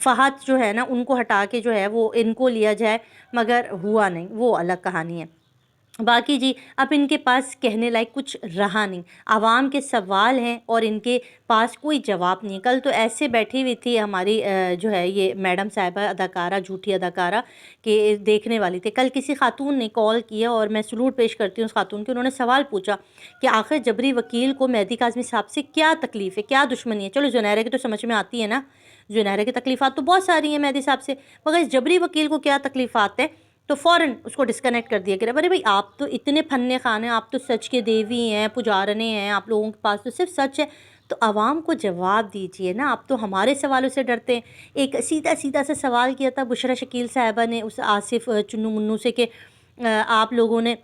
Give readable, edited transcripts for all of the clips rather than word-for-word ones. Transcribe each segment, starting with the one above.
فہد جو ہے نا ان کو ہٹا کے جو ہے وہ ان کو لیا جائے، مگر ہوا نہیں، وہ الگ کہانی ہے۔ باقی جی اب ان کے پاس کہنے لائق کچھ رہا نہیں، عوام کے سوال ہیں اور ان کے پاس کوئی جواب نہیں۔ کل تو ایسے بیٹھی ہوئی تھی ہماری جو ہے یہ میڈم صاحبہ اداکارہ، جھوٹی اداکارہ، کہ دیکھنے والی تھی۔ کل کسی خاتون نے کال کیا اور میں سلوٹ پیش کرتی ہوں اس خاتون کی، انہوں نے سوال پوچھا کہ آخر جبری وکیل کو مہدی کاظمی صاحب سے کیا تکلیف ہے، کیا دشمنی ہے؟ چلو زنیرہ کی تو سمجھ میں آتی ہے نا، زنیرہ کی تکلیفات تو بہت ساری ہیں مہدی صاحب سے، مگر اس جبری وکیل کو کیا تکلیفات ہیں؟ تو فوراً اس کو ڈسکنیکٹ کر دیا کہ ارے بھائی آپ تو اتنے فن خان ہیں، آپ تو سچ کے دیوی ہیں، پجارنے ہیں، آپ لوگوں کے پاس تو صرف سچ ہے، تو عوام کو جواب دیجئے نا، آپ تو ہمارے سوالوں سے ڈرتے ہیں۔ ایک سیدھا سیدھا سا سوال کیا تھا بشرا شکیل صاحبہ نے اس آصف چنو منو سے کہ آپ لوگوں نے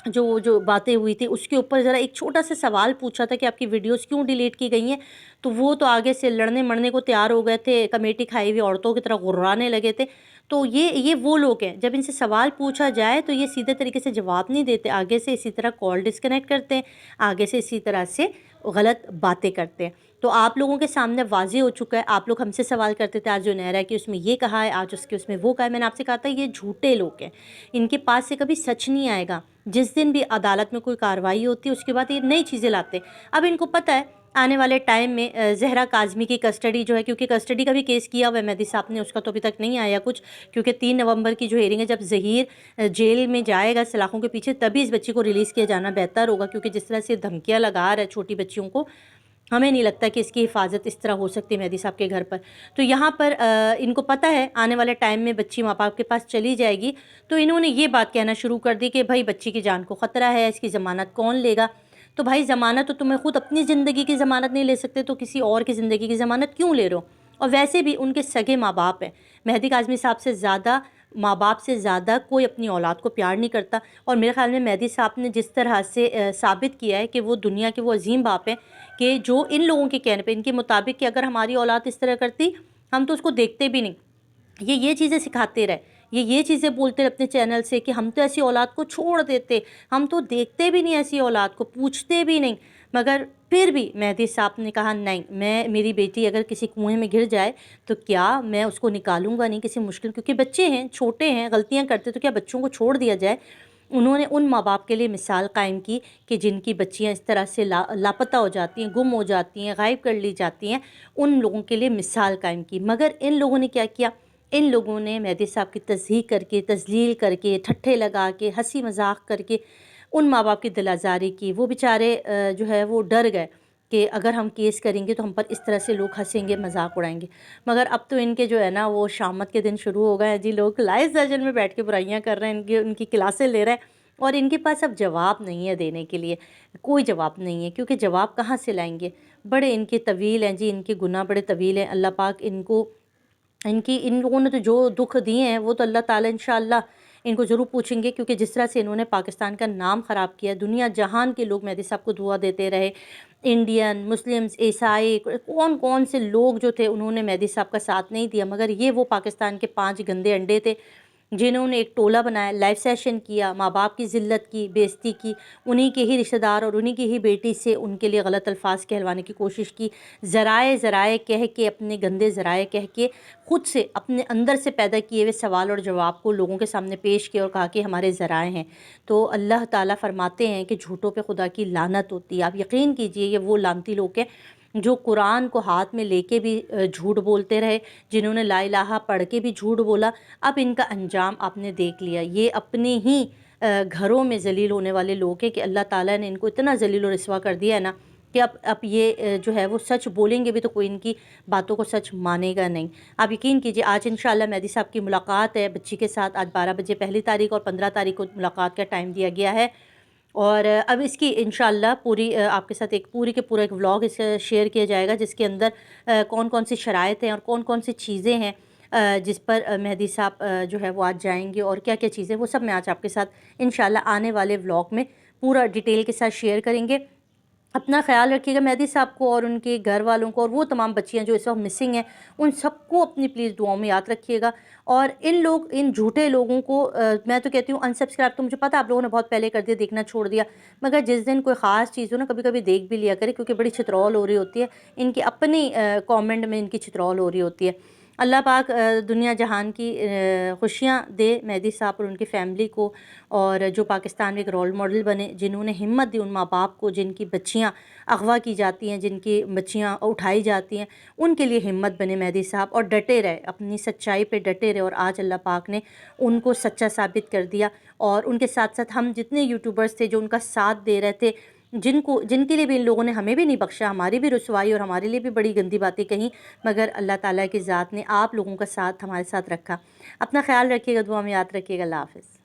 جو باتیں ہوئی تھی اس کے اوپر ذرا ایک چھوٹا سا سوال پوچھا تھا کہ آپ کی ویڈیوز کیوں ڈیلیٹ کی گئی ہیں، تو وہ تو آگے سے لڑنے مرنے کو تیار ہو گئے تھے، کمیٹی کھائی ہوئی عورتوں کی طرح غرانے لگے تھے۔ تو یہ وہ لوگ ہیں، جب ان سے سوال پوچھا جائے تو یہ سیدھے طریقے سے جواب نہیں دیتے، آگے سے اسی طرح کال ڈسکنیکٹ کرتے ہیں، آگے سے اسی طرح سے غلط باتیں کرتے ہیں۔ تو آپ لوگوں کے سامنے واضح ہو چکا ہے، آپ لوگ ہم سے سوال کرتے تھے آج جو نیرا کہ اس میں یہ کہا ہے، آج اس کے اس میں وہ کہا ہے، میں نے آپ سے کہا تھا یہ جھوٹے لوگ ہیں، ان کے پاس سے کبھی سچ نہیں آئے گا۔ جس دن بھی عدالت میں کوئی کارروائی ہوتی ہے اس کے بعد یہ نئی چیزیں لاتے ہیں۔ اب ان کو پتہ ہے آنے والے ٹائم میں زہرا کاظمی کی کسٹڈی جو ہے، کیونکہ کسٹڈی کا بھی کیس کیا ہوا ہے مہدی صاحب نے، اس کا تو ابھی تک نہیں آیا کچھ، کیونکہ 3 نومبر کی جو ہیئرنگ ہے، جب ظہیر جیل میں جائے گا سلاخوں کے پیچھے تبھی اس بچی کو ریلیز کیا جانا بہتر ہوگا، کیونکہ جس طرح سے دھمکیاں لگا رہا ہے چھوٹی بچیوں کو، ہمیں نہیں لگتا کہ اس کی حفاظت اس طرح ہو سکتی مہدی صاحب کے گھر پر۔ تو یہاں پر ان کو پتہ ہے آنے والے ٹائم میں بچی ماں باپ کے پاس چلی جائے گی، تو انہوں نے یہ بات کہنا شروع کر دی کہ بھائی بچی کی جان کو خطرہ ہے، اس کی ضمانت کون لے گا؟ تو بھائی ضمانت تو تمہیں خود اپنی زندگی کی ضمانت نہیں لے سکتے تو کسی اور کی زندگی کی ضمانت کیوں لے رہے ہو؟ اور ویسے بھی ان کے سگے ماں باپ ہیں، مہدی کاظمی صاحب سے زیادہ، ماں باپ سے زیادہ کوئی اپنی اولاد کو پیار نہیں کرتا، اور میرے خیال میں مہدی صاحب نے جس طرح سے ثابت کیا ہے کہ وہ دنیا کے وہ عظیم باپ ہیں کہ جو ان لوگوں کے کہنے پہ، ان کے مطابق کہ اگر ہماری اولاد اس طرح کرتی ہم تو اس کو دیکھتے بھی نہیں، یہ چیزیں سکھاتے رہے، یہ چیزیں بولتے رہے اپنے چینل سے کہ ہم تو ایسی اولاد کو چھوڑ دیتے، ہم تو دیکھتے بھی نہیں ایسی اولاد کو، پوچھتے بھی نہیں، مگر پھر بھی مہدی صاحب نے کہا نہیں، میری بیٹی اگر کسی کنویں میں گر جائے تو کیا میں اس کو نکالوں گا نہیں کسی مشکل، کیونکہ بچے ہیں، چھوٹے ہیں، غلطیاں کرتے تو کیا بچوں کو چھوڑ دیا جائے؟ انہوں نے ان ماں باپ کے لیے مثال قائم کی کہ جن کی بچیاں اس طرح سے لاپتہ ہو جاتی ہیں، گم ہو جاتی ہیں، غائب کر لی جاتی ہیں، ان لوگوں کے لیے مثال قائم کی۔ مگر ان لوگوں نے کیا کیا؟ ان لوگوں نے مہدی صاحب کی تضحیق کر کے، تذلیل کر کے، ٹھٹھے لگا کے، ہنسی مذاق کر کے ان ماں باپ کی دل آزاری کی۔ وہ بیچارے جو ہے وہ ڈر گئے کہ اگر ہم کیس کریں گے تو ہم پر اس طرح سے لوگ ہنسیں گے، مذاق اڑائیں گے۔ مگر اب تو ان کے جو ہے نا وہ شامت کے دن شروع ہو گئے ہیں جی، لوگ لائیو سیشن میں بیٹھ کے برائیاں کر رہے ہیں، ان کی کلاسیں لے رہے ہیں، اور ان کے پاس اب جواب نہیں ہے دینے کے لیے، کوئی جواب نہیں ہے، کیونکہ جواب کہاں سے لائیں گے؟ بڑے ان کے طویل ہیں جی، ان کے گناہ بڑے طویل ہیں، اللہ پاک ان لوگوں نے تو جو دکھ دیے ہیں وہ تو اللہ تعالیٰ انشاءاللہ ان کو ضرور پوچھیں گے، کیونکہ جس طرح سے انہوں نے پاکستان کا نام خراب کیا، دنیا جہان کے لوگ مہدی صاحب کو دعا دیتے رہے، انڈین، مسلمز، عیسائی، کون سے لوگ جو تھے انہوں نے مہدی صاحب کا ساتھ نہیں دیا، مگر یہ وہ پاکستان کے 5 گندے انڈے تھے جنہوں نے ایک ٹولہ بنایا، لائیو سیشن کیا، ماں باپ کی ذلت کی، بے عزتی کی، انہی کے ہی رشتہ دار اور انہی کی ہی بیٹی سے ان کے لیے غلط الفاظ کہلوانے کی کوشش کی، ذرائع کہہ کے، اپنے گندے ذرائع کہہ کے، خود سے اپنے اندر سے پیدا کیے ہوئے سوال اور جواب کو لوگوں کے سامنے پیش کیا اور کہا کہ ہمارے ذرائع ہیں۔ تو اللہ تعالیٰ فرماتے ہیں کہ جھوٹوں پہ خدا کی لعنت ہوتی ہے۔ آپ یقین کیجئے یہ وہ لعنتی لوگ ہیں جو قرآن کو ہاتھ میں لے کے بھی جھوٹ بولتے رہے، جنہوں نے لا الہ پڑھ کے بھی جھوٹ بولا، اب ان کا انجام آپ نے دیکھ لیا۔ یہ اپنے ہی گھروں میں ذلیل ہونے والے لوگ ہیں کہ اللہ تعالیٰ نے ان کو اتنا ذلیل و رسوا کر دیا ہے نا کہ اب یہ جو ہے وہ سچ بولیں گے بھی تو کوئی ان کی باتوں کو سچ مانے گا نہیں۔ آپ یقین کیجئے آج انشاءاللہ مہدی صاحب کی ملاقات ہے بچی کے ساتھ، آج 12 بجے پہلی تاریخ اور 15 تاریخ کو ملاقات کا ٹائم دیا گیا ہے، اور اب اس کی انشاءاللہ پوری آپ کے ساتھ ایک پورا ایک ولاگ اس شیئر کیا جائے گا، جس کے اندر کون سی شرائط ہیں اور کون سی چیزیں ہیں جس پر مہدی صاحب جو ہے وہ آج جائیں گے، اور کیا چیزیں، وہ سب میں آج آپ کے ساتھ انشاءاللہ آنے والے ولاگ میں پورا ڈیٹیل کے ساتھ شیئر کریں گے۔ اپنا خیال رکھیے گا مہدی صاحب کو اور ان کے گھر والوں کو، اور وہ تمام بچیاں جو اس وقت مسنگ ہیں ان سب کو اپنی پلیز دعاؤں میں یاد رکھیے گا، اور ان جھوٹے لوگوں کو میں تو کہتی ہوں انسبسکرائب تو مجھے پتا آپ لوگوں نے بہت پہلے کر دیا، دیکھنا چھوڑ دیا، مگر جس دن کوئی خاص چیز ہو نا کبھی دیکھ بھی لیا کرے، کیونکہ بڑی چھترول ہو رہی ہوتی ہے، ان کی اپنی کامنٹ میں ان کی چھترول ہو رہی ہوتی ہے۔ اللہ پاک دنیا جہان کی خوشیاں دے مہدی صاحب اور ان کی فیملی کو، اور جو پاکستان میں ایک رول ماڈل بنے، جنہوں نے ہمت دی ان ماں باپ کو جن کی بچیاں اغوا کی جاتی ہیں، جن کی بچیاں اٹھائی جاتی ہیں، ان کے لیے ہمت بنے مہدی صاحب، اور ڈٹے رہے، اپنی سچائی پہ ڈٹے رہے، اور آج اللہ پاک نے ان کو سچا ثابت کر دیا۔ اور ان کے ساتھ ساتھ ہم جتنے یوٹیوبرز تھے جو ان کا ساتھ دے رہے تھے، جن کے لیے بھی ان لوگوں نے ہمیں بھی نہیں بخشا، ہماری بھی رسوائی اور ہمارے لیے بھی بڑی گندی باتیں کہیں، مگر اللہ تعالیٰ کی ذات نے آپ لوگوں کا ساتھ ہمارے ساتھ رکھا۔ اپنا خیال رکھیے گا، دعا میں یاد رکھیے گا۔ اللہ حافظ۔